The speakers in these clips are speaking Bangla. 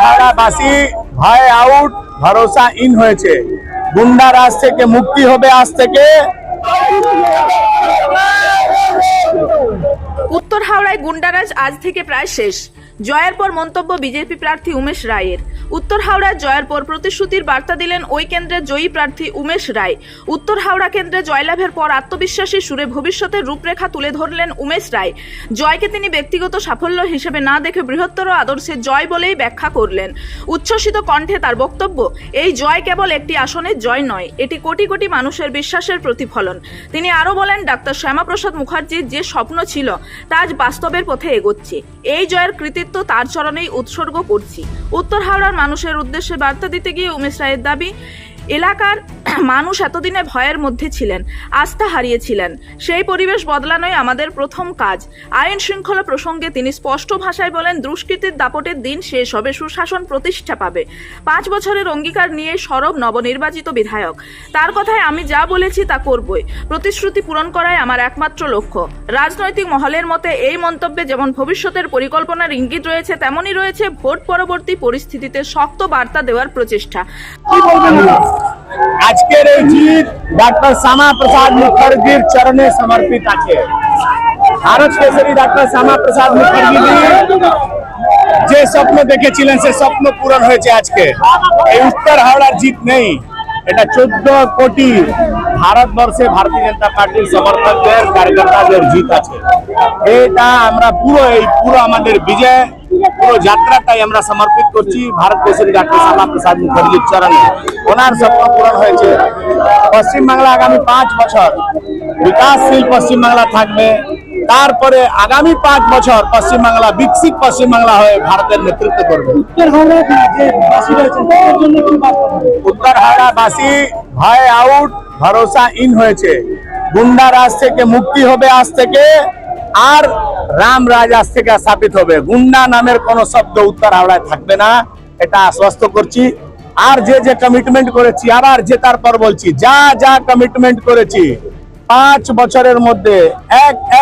হাওড়াবাসী ভয় আউট, ভরসা ইন হয়েছে। গুন্ডা রাজ থেকে মুক্তি হবে আজ থেকে। উত্তর হাওড়ায় গুন্ডারাজ আজ থেকে প্রায় শেষ। জয়ের পর মন্তব্য বিজেপি প্রার্থী উমেশ রায়ের। উত্তর হাওড়ায় জয়ের পর প্রতিশ্রুতির বার্তা দিলেন ওই কেন্দ্রের জয়ী প্রার্থী উমেশ রায়। উত্তর হাওড়া কেন্দ্রে জয়লাভের পর আত্মবিশ্বাসী সুরে ভবিষ্যতের রূপরেখা তুলে ধরলেন উমেশ রায়। জয়কে তিনি ব্যক্তিগত সাফল্য হিসেবে না দেখে বৃহত্তর আদর্শের জয় বলেই ব্যাখ্যা করলেন। উচ্ছ্বসিত কণ্ঠে তার বক্তব্য, এই জয় কেবল একটি আসনের জয় নয়, এটি কোটি কোটি মানুষের বিশ্বাসের প্রতিফলন। তিনি আরও বলেন, ডাক্তার শ্যামাপ্রসাদ মুখার্জির যে স্বপ্ন ছিল তা আজ বাস্তবের পথে এগোচ্ছে। এই জয়ের কৃতিত্ব তার চরণেই উৎসর্গ করছি। উত্তর হাওড়ার মানুষের উদ্দেশ্যে বার্তা দিতে গিয়ে উমেশ রায়ের দাবি, এলাকার মানুষ এতদিনে ভয়ের মধ্যে ছিলেন, আস্থা হারিয়েছিলেন। সেই পরিবেশ বদলানোই আমাদের প্রথম কাজ। আইন শৃঙ্খলা প্রসঙ্গে তিনি স্পষ্ট ভাষায় বলেন, দুষ্কৃতির দাপটের দিন শেষ হবে, সুশাসন প্রতিষ্ঠা পাবে। 5 বছরের অঙ্গীকার নিয়ে সরব নবনির্বাচিত বিধায়ক। তার কথায়, আমি যা বলেছি তা করবই। প্রতিশ্রুতি পূরণ করাই আমার একমাত্র লক্ষ্য। রাজনৈতিক মহলের মতে এই মন্তব্যে যেমন ভবিষ্যতের পরিকল্পনার ইঙ্গিত রয়েছে, তেমনই রয়েছে ভোট পরবর্তী পরিস্থিতিতে শক্ত বার্তা দেওয়ার প্রচেষ্টা। আজকের এই জিত ডাক্তার শ্যামা প্রসাদ মুখার্জির চরণে সমর্পিত আছে। ভারত কেশরী ডাক্তার শ্যামা প্রসাদ মুখার্জি যে স্বপ্ন দেখেছিলেন সে স্বপ্ন পূরণ হয়েছে আজকে। এই উত্তর হাওড়ার জিত নেই, এটা 14 কোটি ভারতবর্ষে ভারতীয় জনতা পার্টির সমর্থকদের কার্যকর্তাদের জিত আছে। এটা আমরা পুরো আমাদের বিজয়, পুরো যাত্রাটাই আমরা সমর্পিত করছি ভারত কেশরী ডাক্তার শ্যামা প্রসাদ মুখার্জির চরণে। ওনার স্বপ্ন পূরণ হয়েছে। পশ্চিমবাংলা আগামী 5 বছর বিকাশশীল পশ্চিমবাংলা থাকবে। তারপরে আগামী 5 বছর পশ্চিমবাংলা বিকশিত পশ্চিমবাংলা হয়ে ভারতের নেতৃত্ব করবে। উত্তর হাওড়াবাসী ভয় আউট, ভরসা ইন হয়েছে। গুন্ডা রাজ থেকে মুক্তি হবে আজ থেকে, আর রাম রাজ আজ থেকে স্থাপিত হবে। গুন্ডা নামের কোন শব্দ উত্তর হাওড়ায় থাকবে না, এটা আশ্বস্ত করছি। আর যে কমিটমেন্ট করেছি, আবার জেতার পর বলছি, যা কমিটমেন্ট করেছি 5 বছরের মধ্যে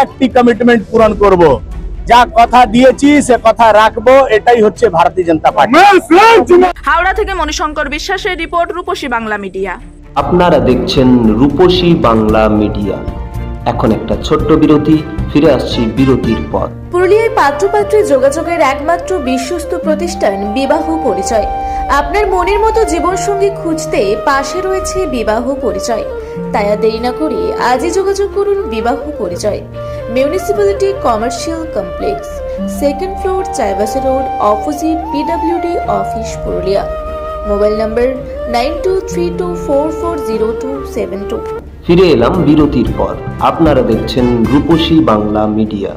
একটি কমিটমেন্ট পূরণ করব। যা কথা দিয়েছি সে কথা রাখবো। এটাই হচ্ছে ভারতীয় জনতা পার্টি। হাওড়া থেকে মণিশঙ্কর বিশ্বাসের রিপোর্ট, রূপসী বাংলা মিডিয়া। আপনারা দেখছেন রূপসী বাংলা মিডিয়া। এখন একটা ছোট্ট বিরতি, ফিরে আসছি বিরতির পর। পুরুলিয়ায় পাত্রপাত্রী যোগাযোগের একমাত্র বিশ্বস্ত প্রতিষ্ঠান বিবাহ পরিচয়। আপনার মনের মতো জীবনসঙ্গী খুঁজতে পাশে রয়েছে বিবাহ পরিচয়। তাই আর দেরি না করে আজই যোগাযোগ করুন বিবাহ পরিচয়। Municipality commercial complex, 2nd floor, Chaibasa road, opposite PWD office, Purulia. Mobile নম্বর 9232440272। ফিরে এলাম বিরতির পর। আপনারা দেখছেন রূপসী বাংলা মিডিয়া।